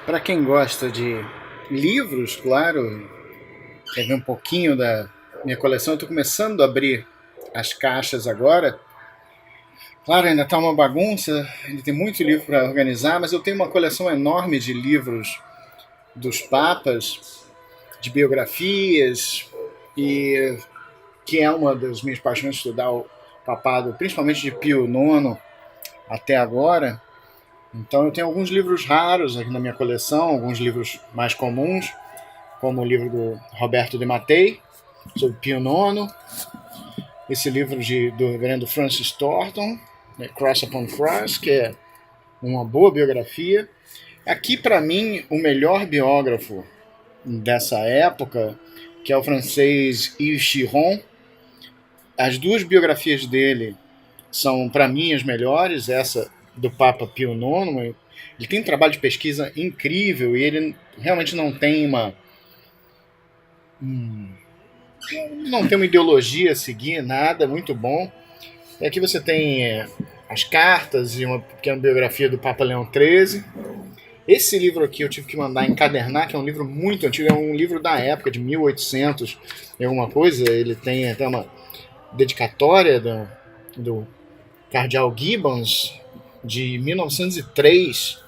Para quem gosta de livros, claro, quer ver um pouquinho da minha coleção, eu estou começando a abrir as caixas agora. Claro, ainda está uma bagunça, ainda tem muito livro para organizar, mas eu tenho uma coleção enorme de livros dos papas, de biografias, e que é uma das minhas paixões estudar o papado, principalmente de Pio IX até agora. Então eu tenho alguns livros raros aqui na minha coleção, alguns livros mais comuns, como o livro do Roberto de Mattei, sobre Pio IX, esse livro do reverendo Francis Thornton, né, Cross Upon Cross, que é uma boa biografia. Aqui, para mim, o melhor biógrafo dessa época, que é o francês Yves Chiron. As duas biografias dele são, para mim, as melhores. Essa do Papa Pio IX, ele tem um trabalho de pesquisa incrível e ele realmente não tem uma ideologia a seguir, nada, muito bom. E aqui você tem as cartas e uma pequena biografia do Papa Leão XIII. Esse livro aqui eu tive que mandar encadernar, que é um livro muito antigo, é um livro da época, de 1800 e alguma coisa. Ele tem até uma dedicatória do Cardeal Gibbons, de 1903.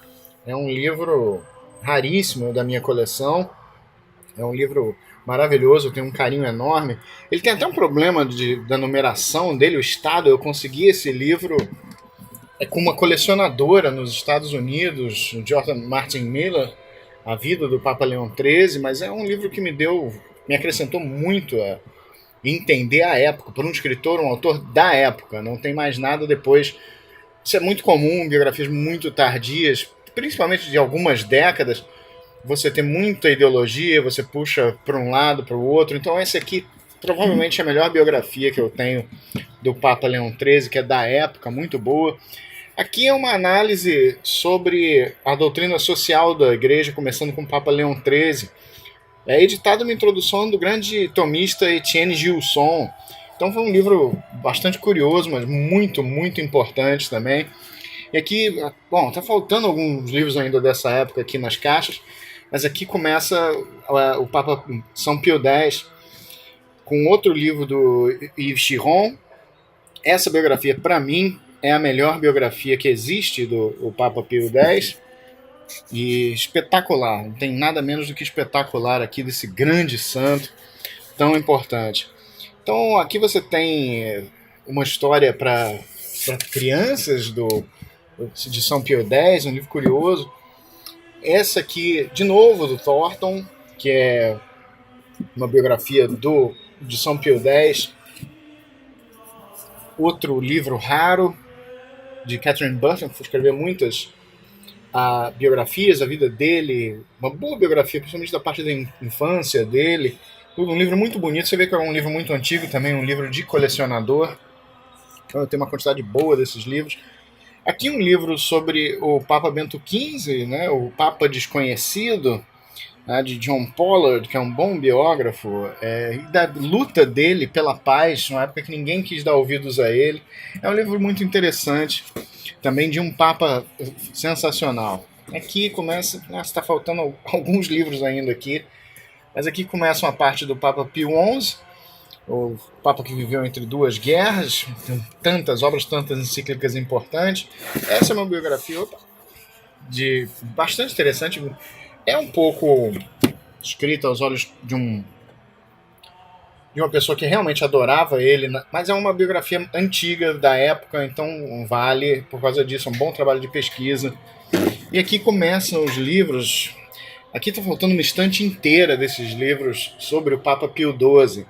É um livro raríssimo da minha coleção. É um livro maravilhoso, eu tenho um carinho enorme. Ele tem até um problema da numeração dele, o estado. Eu consegui esse livro com uma colecionadora nos Estados Unidos, Jordan Martin Miller, A Vida do Papa Leão XIII, mas é um livro que me acrescentou muito a entender a época, por um escritor, um autor da época. Não tem mais nada depois. Isso é muito comum, biografias muito tardias, principalmente de algumas décadas. Você tem muita ideologia, você puxa para um lado, para o outro. Então esse aqui provavelmente é a melhor biografia que eu tenho do Papa Leão XIII, que é da época, muito boa. Aqui é uma análise sobre a doutrina social da igreja, começando com o Papa Leão XIII. É editado uma introdução do grande tomista Etienne Gilson. Então foi um livro bastante curioso, mas muito, muito importante também. E aqui, bom, tá faltando alguns livros ainda dessa época aqui nas caixas, mas aqui começa o Papa São Pio X com outro livro do Yves Chiron. Essa biografia, para mim, é a melhor biografia que existe do Papa Pio X. E espetacular, não tem nada menos do que espetacular aqui desse grande santo tão importante. Então aqui você tem uma história para crianças de São Pio X, um livro curioso. Essa aqui, de novo, do Thornton, que é uma biografia de São Pio X. Outro livro raro, de Catherine Burton, que escreveu muitas biografias, a vida dele, uma boa biografia, principalmente da parte da infância dele. Um livro muito bonito, você vê que é um livro muito antigo também, um livro de colecionador. Então eu tenho uma quantidade boa desses livros. Aqui um livro sobre o Papa Bento XV, né, o Papa Desconhecido, né, de John Pollard, que é um bom biógrafo, e da luta dele pela paz, numa época que ninguém quis dar ouvidos a ele. É um livro muito interessante, também de um Papa sensacional. Aqui começa, está faltando alguns livros ainda aqui, mas aqui começa uma parte do Papa Pio XI, o Papa que viveu entre duas guerras, tem tantas obras, tantas encíclicas importantes. Essa é uma biografia bastante interessante. É um pouco escrita aos olhos de uma pessoa que realmente adorava ele, mas é uma biografia antiga da época, então vale por causa disso, é um bom trabalho de pesquisa. E aqui começam os livros. Aqui está faltando uma estante inteira desses livros sobre o Papa Pio XII.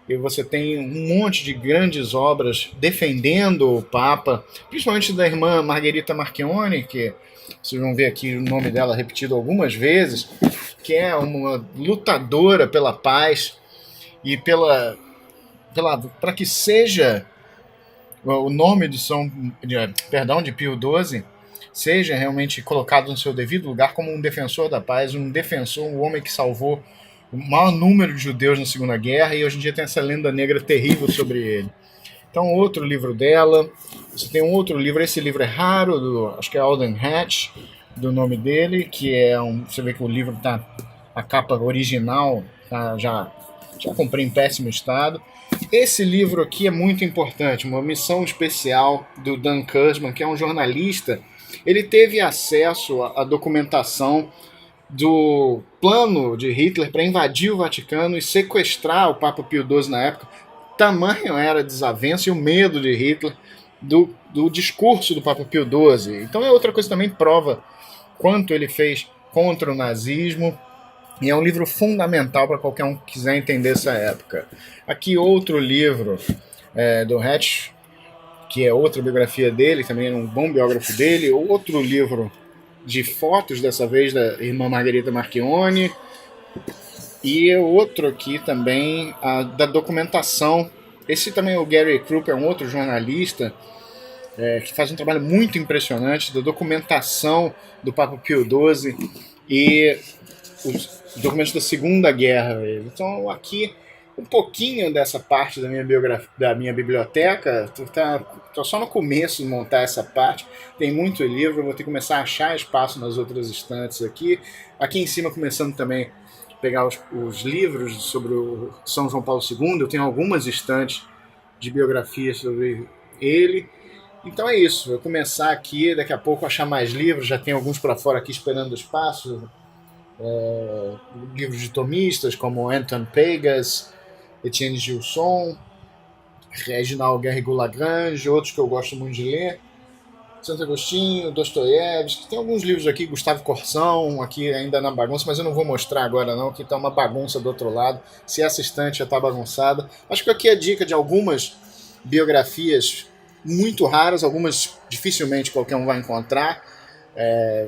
E você tem um monte de grandes obras defendendo o Papa, principalmente da irmã Margherita Marchionni, que vocês vão ver aqui o nome dela repetido algumas vezes, que é uma lutadora pela paz e para que seja o nome de Pio XII seja realmente colocado no seu devido lugar como um defensor da paz, um homem que salvou o maior número de judeus na Segunda Guerra, e hoje em dia tem essa lenda negra terrível sobre ele. Então, outro livro dela. Você tem um outro livro, esse livro é raro, acho que é Alden Hatch, do nome dele, que é você vê que o livro tá, a capa original tá, já comprei em péssimo estado. Esse livro aqui é muito importante, uma missão especial do Dan Kurzman, que é um jornalista. Ele teve acesso à documentação do plano de Hitler para invadir o Vaticano e sequestrar o Papa Pio XII na época. Tamanho era a desavença e o medo de Hitler do discurso do Papa Pio XII. Então é outra coisa que também prova quanto ele fez contra o nazismo. E é um livro fundamental para qualquer um que quiser entender essa época. Aqui outro livro do Hatch, que é outra biografia dele, também é um bom biógrafo dele. Outro livro de fotos, dessa vez da irmã Margherita Marchionni. E outro aqui também da documentação. Esse também é o Gary Krupp, é um outro jornalista que faz um trabalho muito impressionante da documentação do Papa Pio XII e os documentos da Segunda Guerra. Então aqui um pouquinho dessa parte da minha biografia, da minha biblioteca. Tô só no começo de montar essa parte. Tem muito livro, vou ter que começar a achar espaço nas outras estantes aqui. Aqui em cima começando também a pegar os livros sobre o São João Paulo II. Eu tenho algumas estantes de biografias sobre ele. Então é isso, vou começar aqui, daqui a pouco achar mais livros, já tem alguns para fora aqui esperando espaço. Livros de tomistas como Anton Pegas, Etienne Gilson, Reginald Garrigou-Lagrange, outros que eu gosto muito de ler. Santo Agostinho, Dostoiévski, tem alguns livros aqui, Gustavo Corsão, aqui ainda na bagunça, mas eu não vou mostrar agora não, que está uma bagunça do outro lado. Se essa estante já está bagunçada. Acho que aqui é a dica de algumas biografias muito raras, algumas dificilmente qualquer um vai encontrar.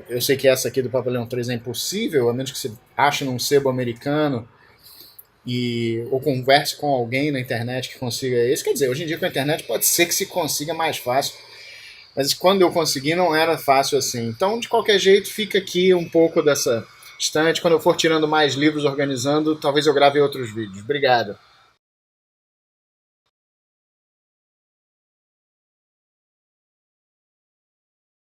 Eu sei que essa aqui do Papa Leão III é impossível, a menos que você ache num sebo americano ou converse com alguém na internet que consiga esse. Quer dizer, hoje em dia com a internet pode ser que se consiga mais fácil, mas quando eu consegui não era fácil assim. Então, de qualquer jeito, fica aqui um pouco dessa estante. Quando eu for tirando mais livros, organizando, talvez eu grave outros vídeos. Obrigado.